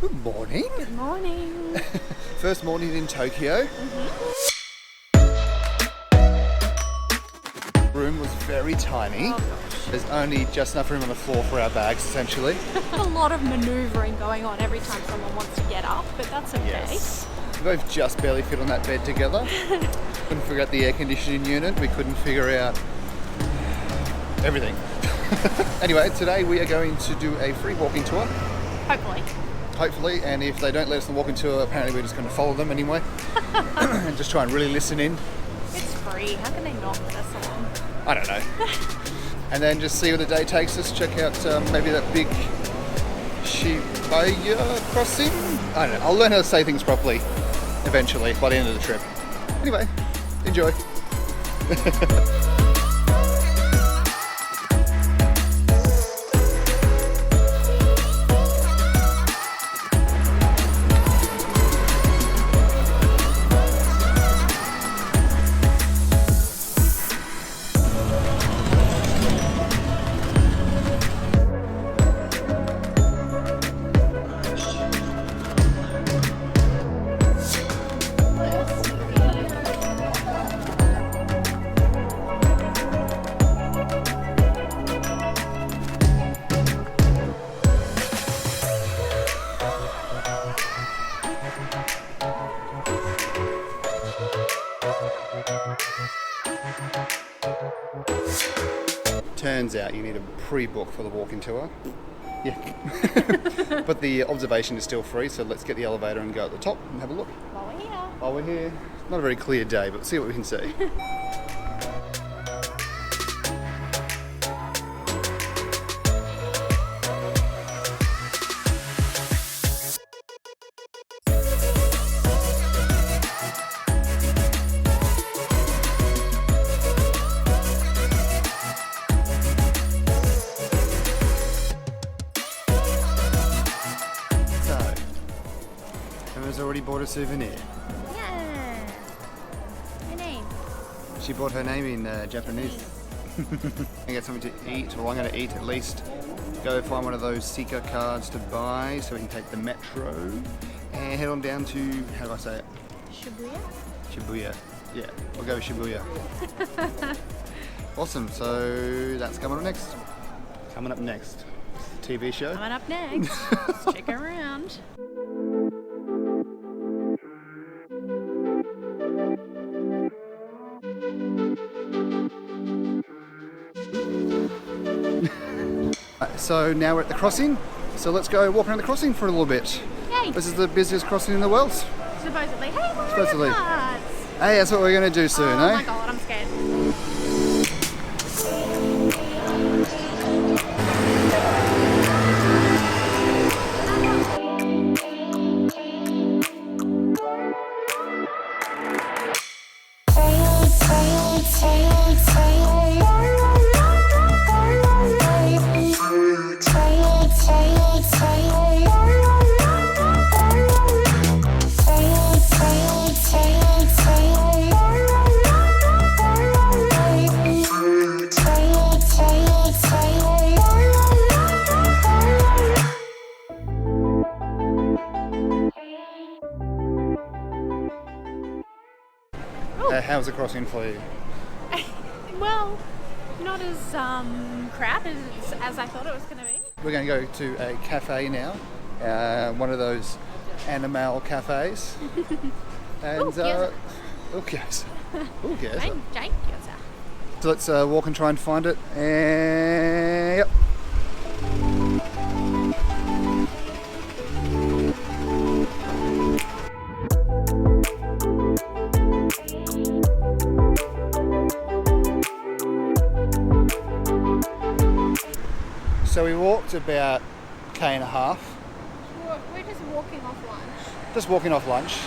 Good morning. Good morning. First morning in Tokyo. Room was very tiny. Oh gosh. There's only just enough room on the floor for our bags, essentially. A lot of manoeuvring going on every time someone wants to get up, but that's okay. Yes. We both just barely fit on that bed together. Couldn't figure out the air conditioning unit. We couldn't figure out everything. Anyway, today we are going to do a free walking tour. Hopefully, and if they don't let us on the walking tour, apparently we're just going to follow them anyway. And just try and really listen in. It's free. How can they not let us along? I don't know. And then just see where the day takes us. Check out maybe that big Shibuya crossing. I don't know. I'll learn how to say things properly eventually by the end of the trip. Anyway, enjoy. Turns out you need a pre-book for the walking tour. Yeah. But the observation is still free, so let's get the elevator and go at the top and have a look. While we're here. Not a very clear day, but see what we can see. Emma's already bought a souvenir. Yeah. Your name? She bought her name in Japanese. I get something to eat. Well, I'm going to eat at least. Go find one of those Sika cards to buy so we can take the metro and head on down to, how do I say it? Shibuya? Shibuya. Yeah, we'll go with Shibuya. Awesome. So that's coming up next. Coming up next. TV show. Coming up next. Stick around. So now we're at the crossing, so let's go walk around the crossing for a little bit. Yay. This is the busiest crossing in the world. Supposedly. Hey, where Supposedly. are you? Hey, that's what we're going to do soon, Oh eh? my god, I'm scared. How's the crossing for you? Well, not as crowded as I thought it was going to be. We're going to go to a cafe now, one of those animal cafes. And yes. So let's walk and try and find it. And yep. So we walked about a K and a half. We're just walking off lunch. Just walking off lunch.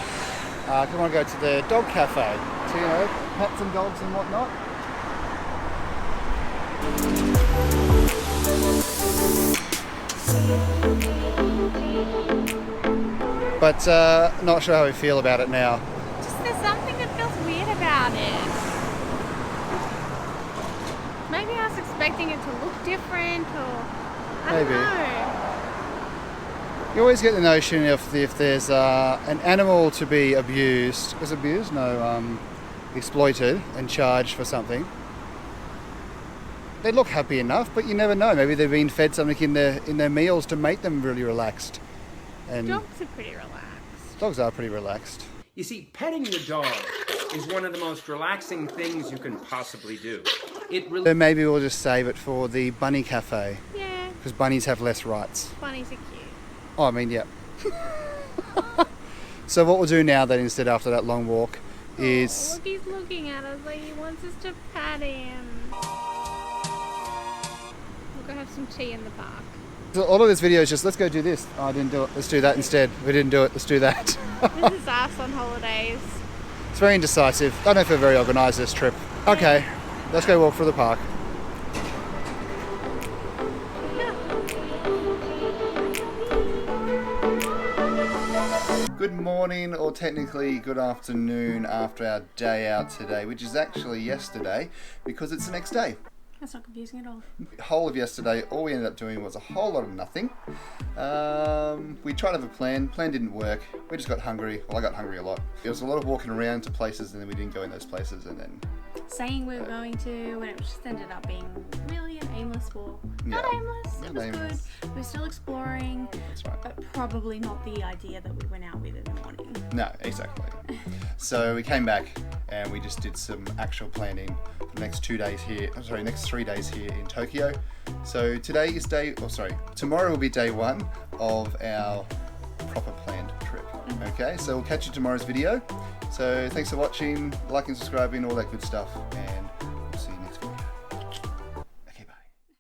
I want to go to the dog cafe to, you know, pet some dogs and whatnot. But not sure how we feel about it now. Just there's something that feels weird about it. Maybe I was expecting it to look different, or I don't know. You always get the notion if there's an animal to be abused, exploited and charged for something. They look happy enough, but you never know. Maybe they've been fed something in their meals to make them really relaxed. And Dogs are pretty relaxed. dogs are pretty relaxed. You see, petting your dog is one of the most relaxing things you can possibly do. So maybe we'll just save it for the bunny cafe. Yeah. Because bunnies have less rights. Bunnies are cute. Oh, I mean, yeah. So what we'll do now then instead after that long walk is... Look, he's looking at us like he wants us to pat him. We'll go have some tea in the park. So all of this video is just, let's go do this. Oh, I didn't do it. Let's do that instead. We didn't do it. Let's do that. This is us on holidays. It's very indecisive. I don't feel very organised this trip. Okay, let's go walk through the park. Good morning, or technically good afternoon after our day out today, which is actually yesterday because it's the next day. That's not confusing at all. Whole of yesterday, all we ended up doing was a whole lot of nothing. We tried to have a plan. Plan didn't work. We just got hungry. Well, I got hungry a lot. There was a lot of walking around to places, and then we didn't go in those places, and then saying we were going to, and it just ended up being really an aimless walk. Yeah. Not aimless. It was Aimless. good. We're still exploring. That's right. But probably not the idea that we went out with in the morning. No, exactly. So we came back and we just did some actual planning for the next 2 days here. Next 3 days here in Tokyo. So today is tomorrow will be day one of our proper planned trip. Okay, so we'll catch you tomorrow's video. So thanks for watching, liking, subscribing, all that good stuff, and